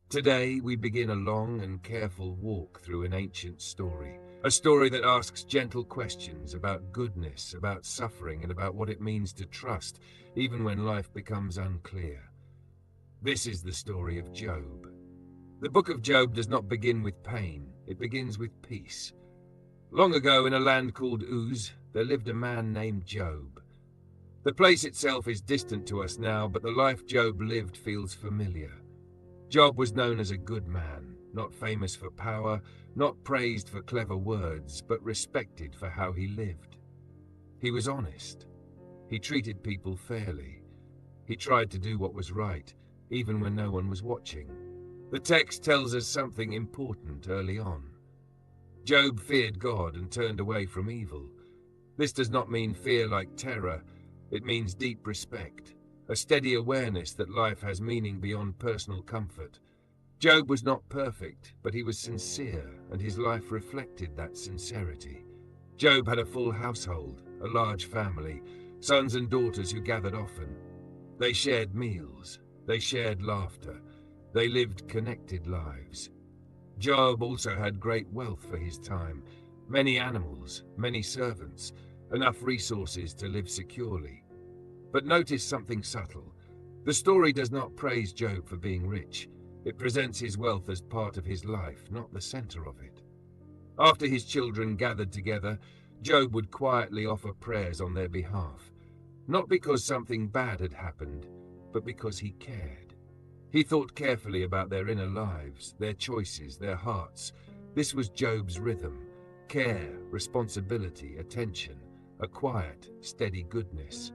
Today, we begin a long and careful walk through an ancient story, a story that asks gentle questions about goodness, about suffering, and about what it means to trust, even when life becomes unclear. This is the story of Job. The book of Job does not begin with pain, it begins with peace. Long ago, in a land called Uz, there lived a man named Job. The place itself is distant to us now, but the life Job lived feels familiar. Job was known as a good man, not famous for power, not praised for clever words, but respected for how he lived. He was honest. He treated people fairly. He tried to do what was right, even when no one was watching. The text tells us something important early on. Job feared God and turned away from evil. This does not mean fear like terror. It means deep respect, a steady awareness that life has meaning beyond personal comfort. Job was not perfect, but he was sincere, and his life reflected that sincerity. Job had a full household, a large family, sons and daughters who gathered often. They shared meals, they shared laughter, they lived connected lives. Job also had great wealth for his time, many animals, many servants, enough resources to live securely. But notice something subtle. The story does not praise Job for being rich. It presents his wealth as part of his life, not the center of it. After his children gathered together, Job would quietly offer prayers on their behalf, not because something bad had happened, but because he cared. He thought carefully about their inner lives, their choices, their hearts. This was Job's rhythm: care, responsibility, attention, a quiet, steady goodness.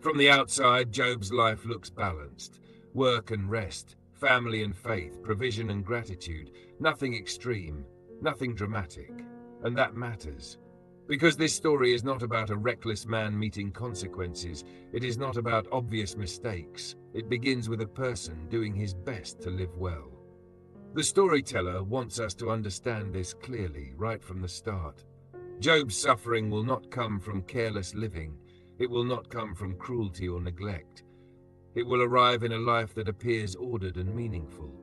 From the outside, Job's life looks balanced. Work and rest, family and faith, provision and gratitude. Nothing extreme, nothing dramatic. And that matters. Because this story is not about a reckless man meeting consequences. It is not about obvious mistakes. It begins with a person doing his best to live well. The storyteller wants us to understand this clearly right from the start. Job's suffering will not come from careless living. It will not come from cruelty or neglect. It will arrive in a life that appears ordered and meaningful.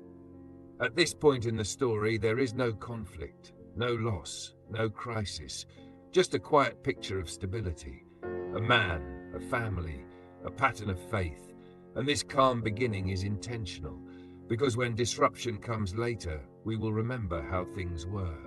At this point in the story, there is no conflict, no loss, no crisis, just a quiet picture of stability. A man, a family, a pattern of faith. And this calm beginning is intentional, because when disruption comes later, we will remember how things were.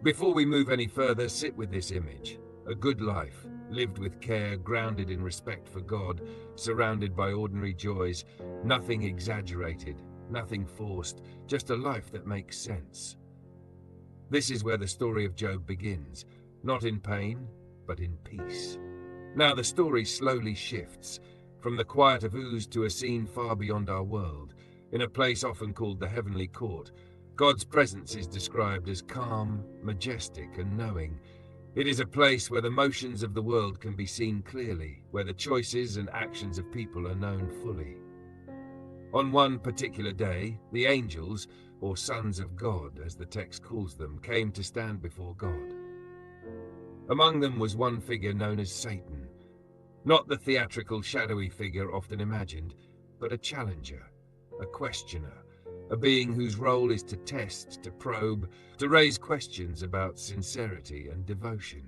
Before we move any further, sit with this image. A good life, lived with care, grounded in respect for God, surrounded by ordinary joys, nothing exaggerated, nothing forced, just a life that makes sense. This is where the story of Job begins, not in pain, but in peace. Now the story slowly shifts, from the quiet of Uz to a scene far beyond our world, in a place often called the heavenly court. God's presence is described as calm, majestic, and knowing. It is a place where the motions of the world can be seen clearly, where the choices and actions of people are known fully. On one particular day, the angels, or sons of God, as the text calls them, came to stand before God. Among them was one figure known as Satan, not the theatrical, shadowy figure often imagined, but a challenger, a questioner, a being whose role is to test, to probe, to raise questions about sincerity and devotion.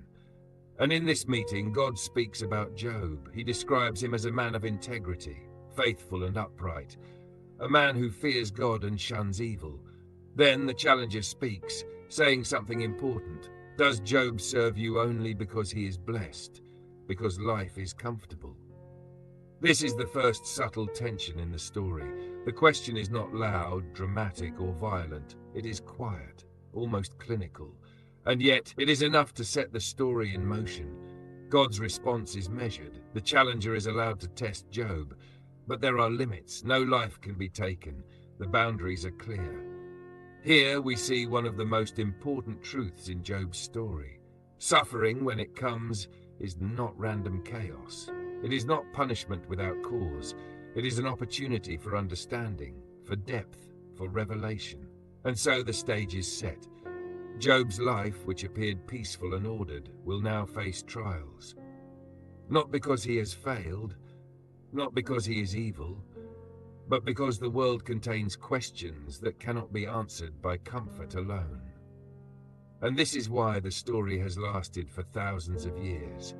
And in this meeting, God speaks about Job. He describes him as a man of integrity, faithful and upright, a man who fears God and shuns evil. Then the challenger speaks, saying something important. Does Job serve you only because he is blessed, because life is comfortable? This is the first subtle tension in the story. The question is not loud, dramatic, or violent. It is quiet, almost clinical. And yet, it is enough to set the story in motion. God's response is measured. The challenger is allowed to test Job. But there are limits. No life can be taken. The boundaries are clear. Here we see one of the most important truths in Job's story. Suffering, when it comes, is not random chaos. It is not punishment without cause. It is an opportunity for understanding, for depth, for revelation. And so the stage is set. Job's life, which appeared peaceful and ordered, will now face trials. Not because he has failed, not because he is evil, but because the world contains questions that cannot be answered by comfort alone. And this is why the story has lasted for thousands of years.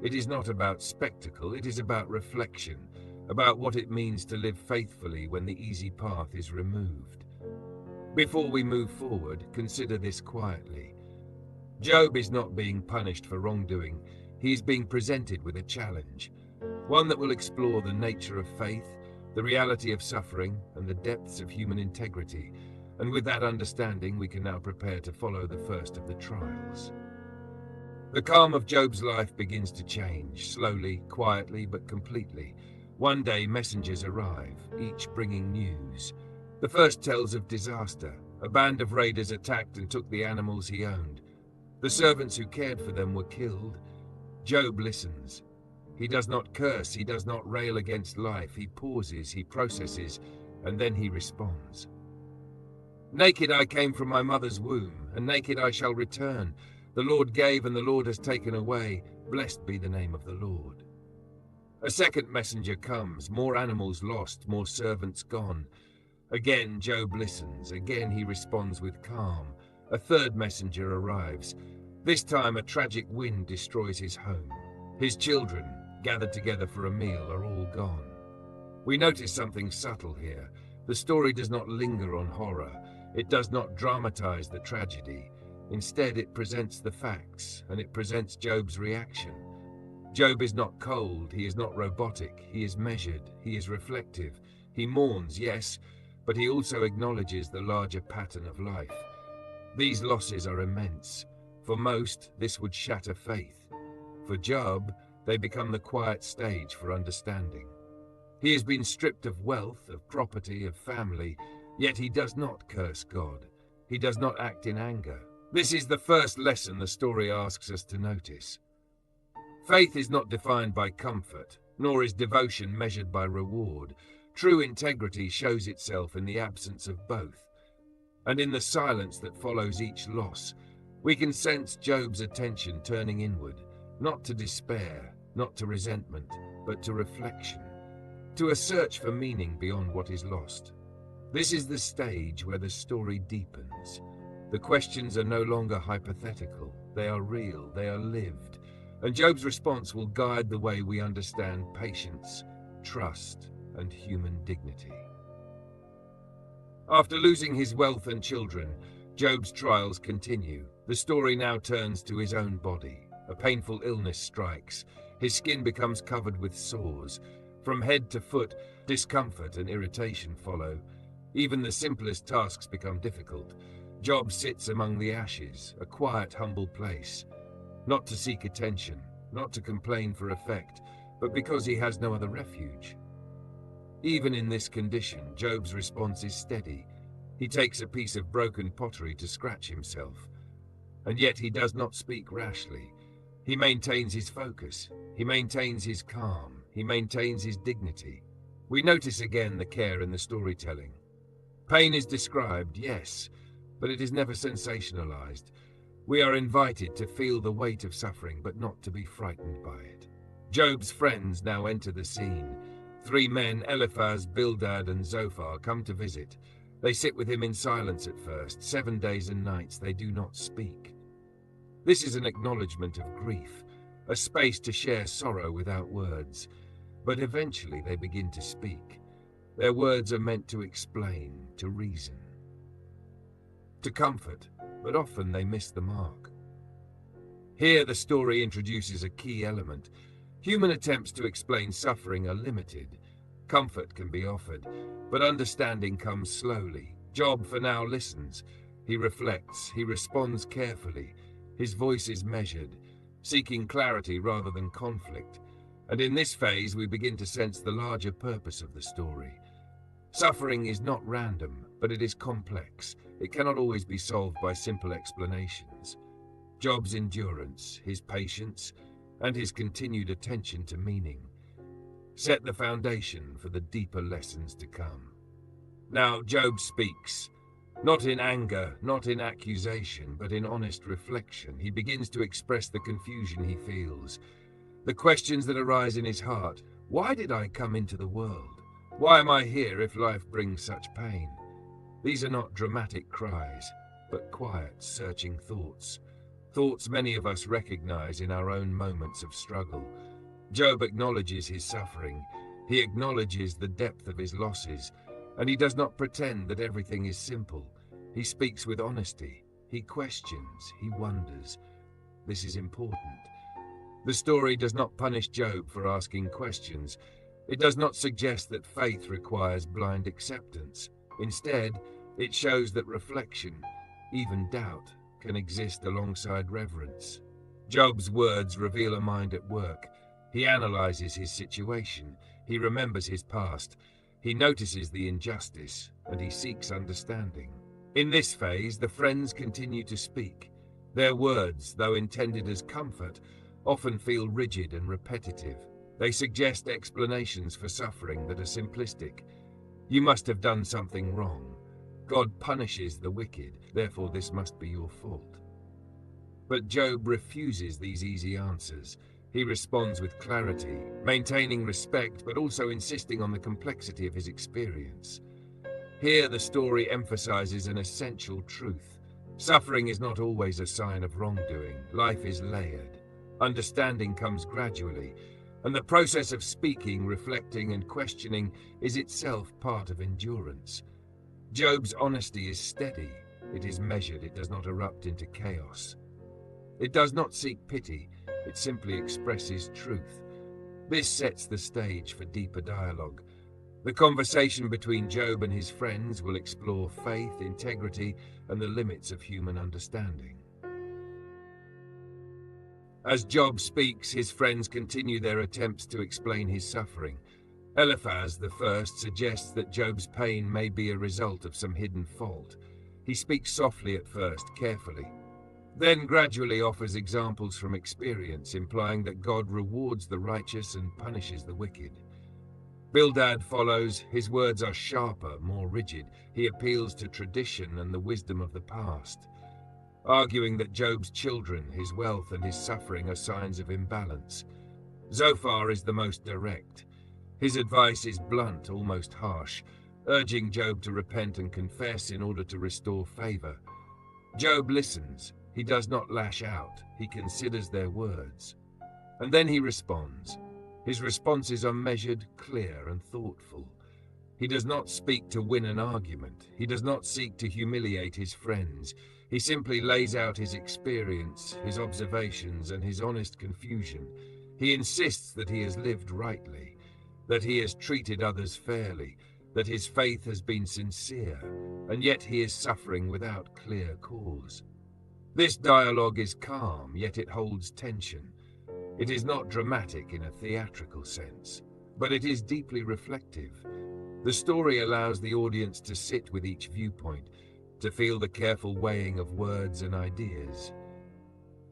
It is not about spectacle, it is about reflection, about what it means to live faithfully when the easy path is removed. Before we move forward, consider this quietly. Job is not being punished for wrongdoing, he is being presented with a challenge, one that will explore the nature of faith, the reality of suffering, and the depths of human integrity. And with that understanding, we can now prepare to follow the first of the trials. The calm of Job's life begins to change, slowly, quietly, but completely. One day, messengers arrive, each bringing news. The first tells of disaster. A band of raiders attacked and took the animals he owned. The servants who cared for them were killed. Job listens. He does not curse, he does not rail against life. He pauses, he processes, and then he responds. Naked I came from my mother's womb, and naked I shall return. The Lord gave, and the Lord has taken away. Blessed be the name of the Lord. A second messenger comes, more animals lost, more servants gone. Again Job listens, again he responds with calm. A third messenger arrives. This time a tragic wind destroys his home. His children, gathered together for a meal, are all gone. We notice something subtle here. The story does not linger on horror. It does not dramatize the tragedy. Instead, it presents the facts, and it presents Job's reaction. Job is not cold, he is not robotic, he is measured, he is reflective. He mourns, yes, but he also acknowledges the larger pattern of life. These losses are immense. For most, this would shatter faith. For Job, they become the quiet stage for understanding. He has been stripped of wealth, of property, of family, yet he does not curse God. He does not act in anger. This is the first lesson the story asks us to notice. Faith is not defined by comfort, nor is devotion measured by reward. True integrity shows itself in the absence of both. And in the silence that follows each loss, we can sense Job's attention turning inward, not to despair, not to resentment, but to reflection, to a search for meaning beyond what is lost. This is the stage where the story deepens. The questions are no longer hypothetical, they are real, they are lived, and Job's response will guide the way we understand patience, trust, and human dignity. After losing his wealth and children, Job's trials continue. The story now turns to his own body. A painful illness strikes. His skin becomes covered with sores. From head to foot, discomfort and irritation follow. Even the simplest tasks become difficult. Job sits among the ashes, a quiet, humble place. Not to seek attention, not to complain for effect, but because he has no other refuge. Even in this condition, Job's response is steady. He takes a piece of broken pottery to scratch himself. And yet he does not speak rashly. He maintains his focus. He maintains his calm. He maintains his dignity. We notice again the care in the storytelling. Pain is described, yes, but it is never sensationalized. We are invited to feel the weight of suffering, but not to be frightened by it. Job's friends now enter the scene. 3 men, Eliphaz, Bildad, and Zophar, come to visit. They sit with him in silence at first. 7 days and nights they do not speak. This is an acknowledgement of grief, a space to share sorrow without words. But eventually they begin to speak. Their words are meant to explain, to reason, to comfort, but often they miss the mark. Here the story introduces a key element. Human attempts to explain suffering are limited. Comfort can be offered, but understanding comes slowly. Job for now listens. He reflects, he responds carefully. His voice is measured, seeking clarity rather than conflict. And in this phase we begin to sense the larger purpose of the story. Suffering is not random, but it is complex. It cannot always be solved by simple explanations. Job's endurance, his patience, and his continued attention to meaning set the foundation for the deeper lessons to come. Now Job speaks, not in anger, not in accusation, but in honest reflection. He begins to express the confusion he feels, the questions that arise in his heart. Why did I come into the world? Why am I here if life brings such pain? These are not dramatic cries, but quiet, searching thoughts. Thoughts many of us recognize in our own moments of struggle. Job acknowledges his suffering. He acknowledges the depth of his losses, and he does not pretend that everything is simple. He speaks with honesty. He questions. He wonders. This is important. The story does not punish Job for asking questions. It does not suggest that faith requires blind acceptance. Instead, it shows that reflection, even doubt, can exist alongside reverence. Job's words reveal a mind at work. He analyzes his situation. He remembers his past. He notices the injustice, and he seeks understanding. In this phase, the friends continue to speak. Their words, though intended as comfort, often feel rigid and repetitive. They suggest explanations for suffering that are simplistic. You must have done something wrong. God punishes the wicked, therefore this must be your fault. But Job refuses these easy answers. He responds with clarity, maintaining respect but also insisting on the complexity of his experience. Here the story emphasizes an essential truth. Suffering is not always a sign of wrongdoing. Life is layered. Understanding comes gradually, and the process of speaking, reflecting, and questioning is itself part of endurance. Job's honesty is steady. It is measured. It does not erupt into chaos. It does not seek pity. It simply expresses truth. This sets the stage for deeper dialogue. The conversation between Job and his friends will explore faith, integrity, and the limits of human understanding. As Job speaks, his friends continue their attempts to explain his suffering. Eliphaz the first suggests that Job's pain may be a result of some hidden fault. He speaks softly at first, carefully, then gradually offers examples from experience, implying that God rewards the righteous and punishes the wicked. Bildad follows. His words are sharper, more rigid. He appeals to tradition and the wisdom of the past, arguing that Job's children, his wealth, and his suffering are signs of imbalance. Zophar is the most direct. His advice is blunt, almost harsh, urging Job to repent and confess in order to restore favor. Job listens. He does not lash out. He considers their words. And then he responds. His responses are measured, clear, and thoughtful. He does not speak to win an argument. He does not seek to humiliate his friends. He simply lays out his experience, his observations, and his honest confusion. He insists that he has lived rightly, that he has treated others fairly, that his faith has been sincere, and yet he is suffering without clear cause. This dialogue is calm, yet it holds tension. It is not dramatic in a theatrical sense, but it is deeply reflective. The story allows the audience to sit with each viewpoint, to feel the careful weighing of words and ideas.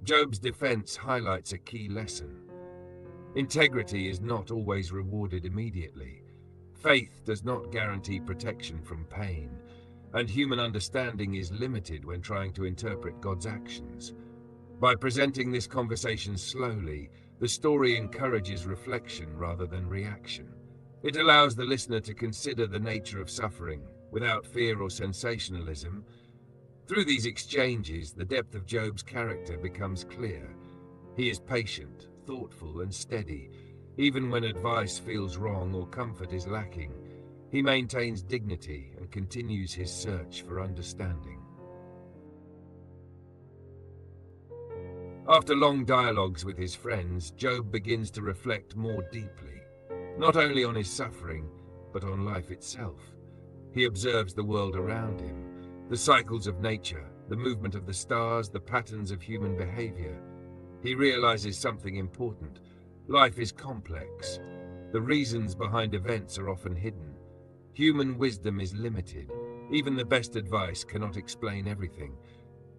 Job's defense highlights a key lesson. Integrity is not always rewarded immediately. Faith does not guarantee protection from pain, and human understanding is limited when trying to interpret God's actions. By presenting this conversation slowly, the story encourages reflection rather than reaction. It allows the listener to consider the nature of suffering without fear or sensationalism. Through these exchanges, the depth of Job's character becomes clear. He is patient, thoughtful, and steady. Even when advice feels wrong or comfort is lacking, he maintains dignity and continues his search for understanding. After long dialogues with his friends, Job begins to reflect more deeply, not only on his suffering, but on life itself. He observes the world around him, the cycles of nature, the movement of the stars, the patterns of human behavior. He realizes something important. Life is complex. The reasons behind events are often hidden. Human wisdom is limited. Even the best advice cannot explain everything.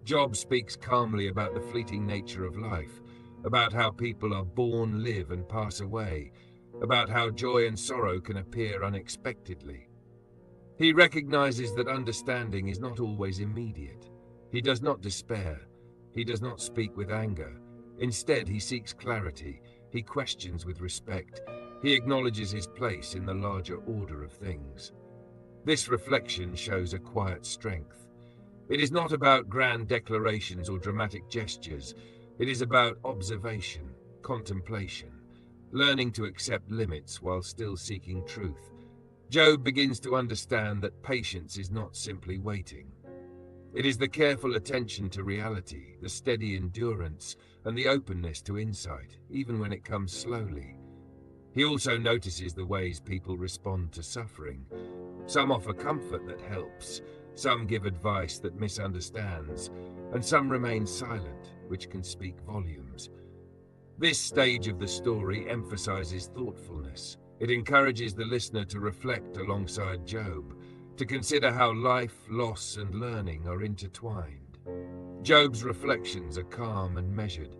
Job speaks calmly about the fleeting nature of life, about how people are born, live, and pass away, about how joy and sorrow can appear unexpectedly. He recognizes that understanding is not always immediate. He does not despair. He does not speak with anger. Instead, he seeks clarity. He questions with respect. He acknowledges his place in the larger order of things. This reflection shows a quiet strength. It is not about grand declarations or dramatic gestures. It is about observation, contemplation, learning to accept limits while still seeking truth. Job begins to understand that patience is not simply waiting. It is the careful attention to reality, the steady endurance, and the openness to insight, even when it comes slowly. He also notices the ways people respond to suffering. Some offer comfort that helps, some give advice that misunderstands, and some remain silent, which can speak volumes. This stage of the story emphasizes thoughtfulness. It encourages the listener to reflect alongside Job, to consider how life, loss, and learning are intertwined. Job's reflections are calm and measured.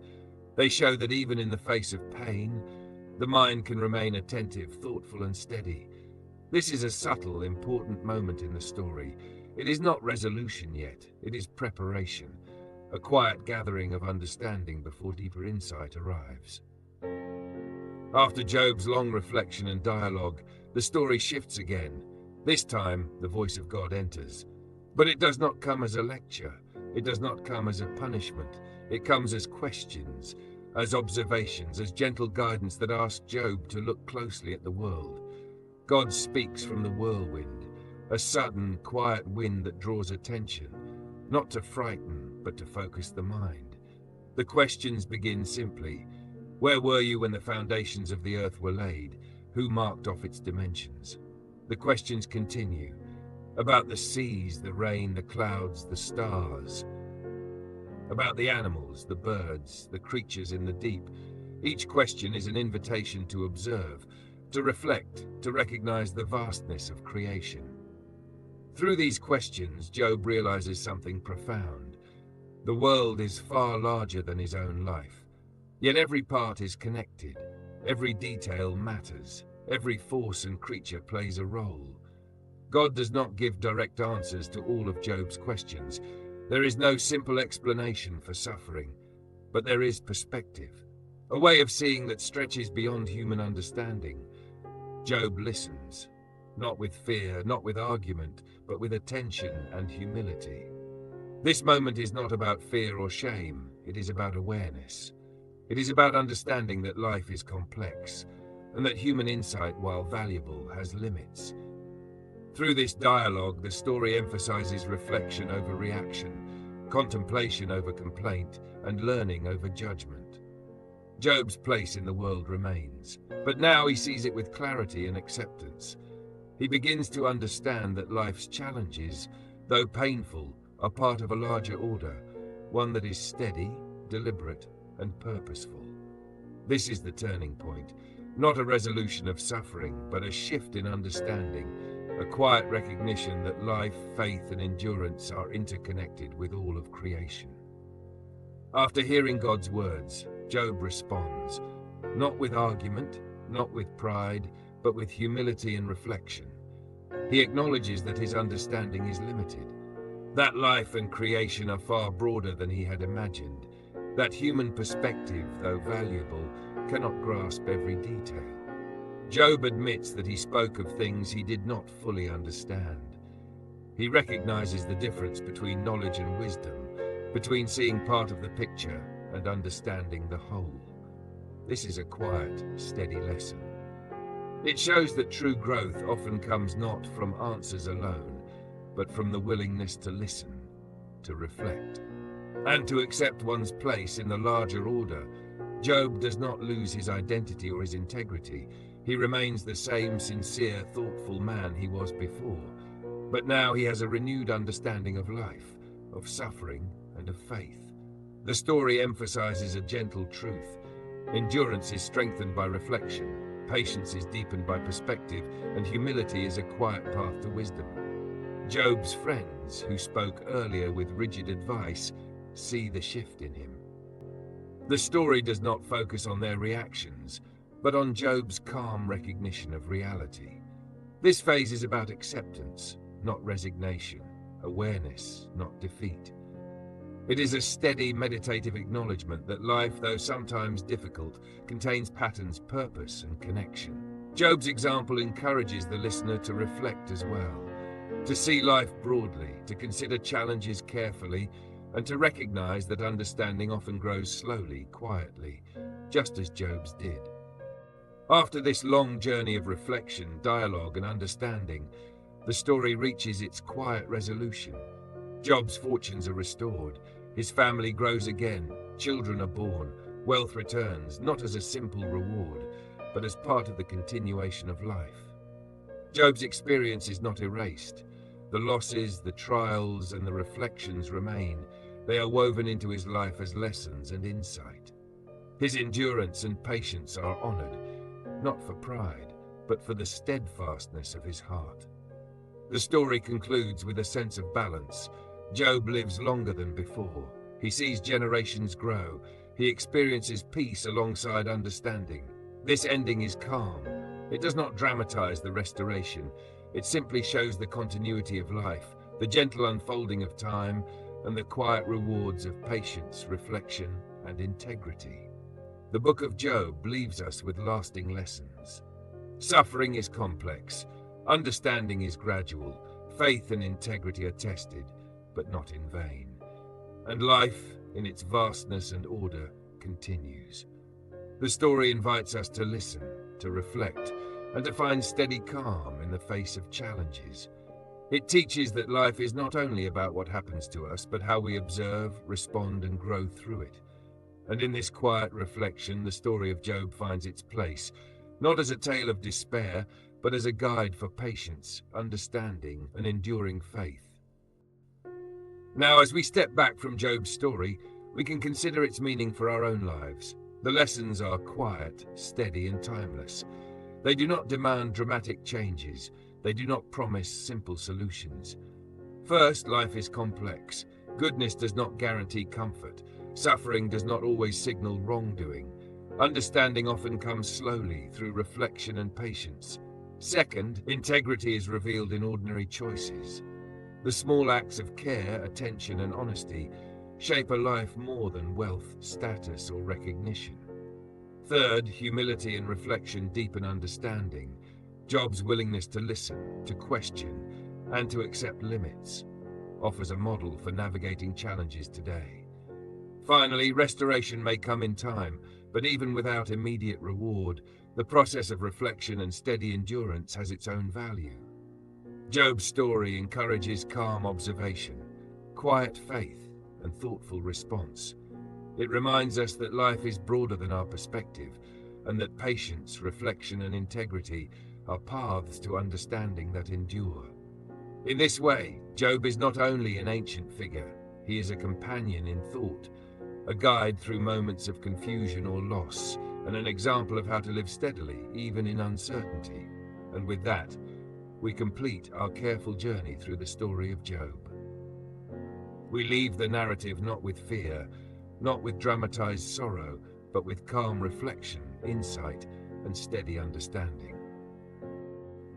They show that even in the face of pain, the mind can remain attentive, thoughtful, and steady. This is a subtle, important moment in the story. It is not resolution yet, it is preparation, a quiet gathering of understanding before deeper insight arrives. After Job's long reflection and dialogue, the story shifts again. This time, the voice of God enters. But it does not come as a lecture. It does not come as a punishment. It comes as questions, as observations, as gentle guidance that ask Job to look closely at the world. God speaks from the whirlwind, a sudden, quiet wind that draws attention, not to frighten, but to focus the mind. The questions begin simply. Where were you when the foundations of the earth were laid? Who marked off its dimensions? The questions continue, about the seas, the rain, the clouds, the stars, about the animals, the birds, the creatures in the deep. Each question is an invitation to observe, to reflect, to recognize the vastness of creation. Through these questions, Job realizes something profound. The world is far larger than his own life, yet every part is connected, every detail matters. Every force and creature plays a role. God does not give direct answers to all of Job's questions. There is no simple explanation for suffering, but there is perspective, a way of seeing that stretches beyond human understanding. Job listens, not with fear, not with argument, but with attention and humility. This moment is not about fear or shame, it is about awareness. It is about understanding that life is complex, and that human insight, while valuable, has limits. Through this dialogue, the story emphasizes reflection over reaction, contemplation over complaint, and learning over judgment. Job's place in the world remains, but now he sees it with clarity and acceptance. He begins to understand that life's challenges, though painful, are part of a larger order, one that is steady, deliberate, and purposeful. This is the turning point. Not a resolution of suffering, but a shift in understanding, a quiet recognition that life, faith, and endurance are interconnected with all of creation. After hearing God's words, Job responds, not with argument, not with pride, but with humility and reflection. He acknowledges that his understanding is limited, that life and creation are far broader than he had imagined, that human perspective, though valuable, cannot grasp every detail. Job admits that he spoke of things he did not fully understand. He recognizes the difference between knowledge and wisdom, between seeing part of the picture and understanding the whole. This is a quiet, steady lesson. It shows that true growth often comes not from answers alone, but from the willingness to listen, to reflect, and to accept one's place in the larger order. Job does not lose his identity or his integrity. He remains the same sincere, thoughtful man he was before. But now he has a renewed understanding of life, of suffering, and of faith. The story emphasizes a gentle truth. Endurance is strengthened by reflection, patience is deepened by perspective, and humility is a quiet path to wisdom. Job's friends, who spoke earlier with rigid advice, see the shift in him. The story does not focus on their reactions, but on Job's calm recognition of reality. This phase is about acceptance, not resignation, awareness, not defeat. It is a steady, meditative acknowledgement that life, though sometimes difficult, contains patterns, purpose, and connection. Job's example encourages the listener to reflect as well, to see life broadly, to consider challenges carefully, and to recognize that understanding often grows slowly, quietly, just as Job's did. After this long journey of reflection, dialogue, and understanding, the story reaches its quiet resolution. Job's fortunes are restored, his family grows again, children are born, wealth returns, not as a simple reward, but as part of the continuation of life. Job's experience is not erased. The losses, the trials, and the reflections remain. They are woven into his life as lessons and insight. His endurance and patience are honored, not for pride, but for the steadfastness of his heart. The story concludes with a sense of balance. Job lives longer than before. He sees generations grow. He experiences peace alongside understanding. This ending is calm. It does not dramatize the restoration. It simply shows the continuity of life, the gentle unfolding of time, and the quiet rewards of patience, reflection, and integrity. The book of Job leaves us with lasting lessons. Suffering is complex. Understanding is gradual. Faith and integrity are tested, but not in vain. And life, in its vastness and order, continues. The story invites us to listen, to reflect, and to find steady calm in the face of challenges. It teaches that life is not only about what happens to us, but how we observe, respond, and grow through it. And in this quiet reflection, the story of Job finds its place, not as a tale of despair, but as a guide for patience, understanding, and enduring faith. Now, as we step back from Job's story, we can consider its meaning for our own lives. The lessons are quiet, steady, and timeless. They do not demand dramatic changes. They do not promise simple solutions. First, life is complex. Goodness does not guarantee comfort. Suffering does not always signal wrongdoing. Understanding often comes slowly through reflection and patience. Second, integrity is revealed in ordinary choices. The small acts of care, attention, and honesty shape a life more than wealth, status, or recognition. Third, humility and reflection deepen understanding. Job's willingness to listen, to question, and to accept limits offers a model for navigating challenges today. Finally, restoration may come in time, but even without immediate reward, the process of reflection and steady endurance has its own value. Job's story encourages calm observation, quiet faith, and thoughtful response. It reminds us that life is broader than our perspective, and that patience, reflection, and integrity are paths to understanding that endure. In this way, Job is not only an ancient figure, he is a companion in thought, a guide through moments of confusion or loss, and an example of how to live steadily, even in uncertainty. And with that, we complete our careful journey through the story of Job. We leave the narrative not with fear, not with dramatized sorrow, but with calm reflection, insight, and steady understanding.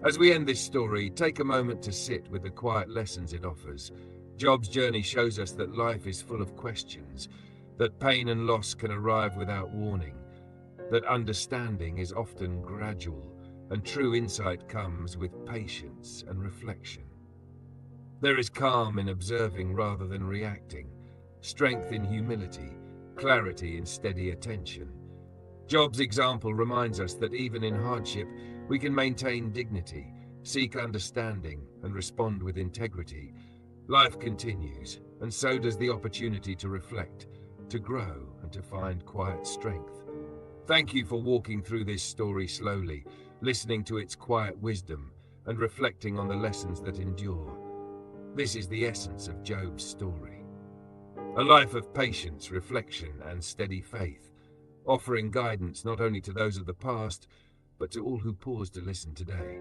As we end this story, take a moment to sit with the quiet lessons it offers. Job's journey shows us that life is full of questions, that pain and loss can arrive without warning, that understanding is often gradual, and true insight comes with patience and reflection. There is calm in observing rather than reacting, strength in humility, clarity in steady attention. Job's example reminds us that even in hardship, we can maintain dignity, seek understanding, and respond with integrity. Life continues, and so does the opportunity to reflect, to grow, and to find quiet strength. Thank you for walking through this story slowly, listening to its quiet wisdom, and reflecting on the lessons that endure. This is the essence of Job's story. A life of patience, reflection, and steady faith, offering guidance not only to those of the past, but to all who pause to listen today.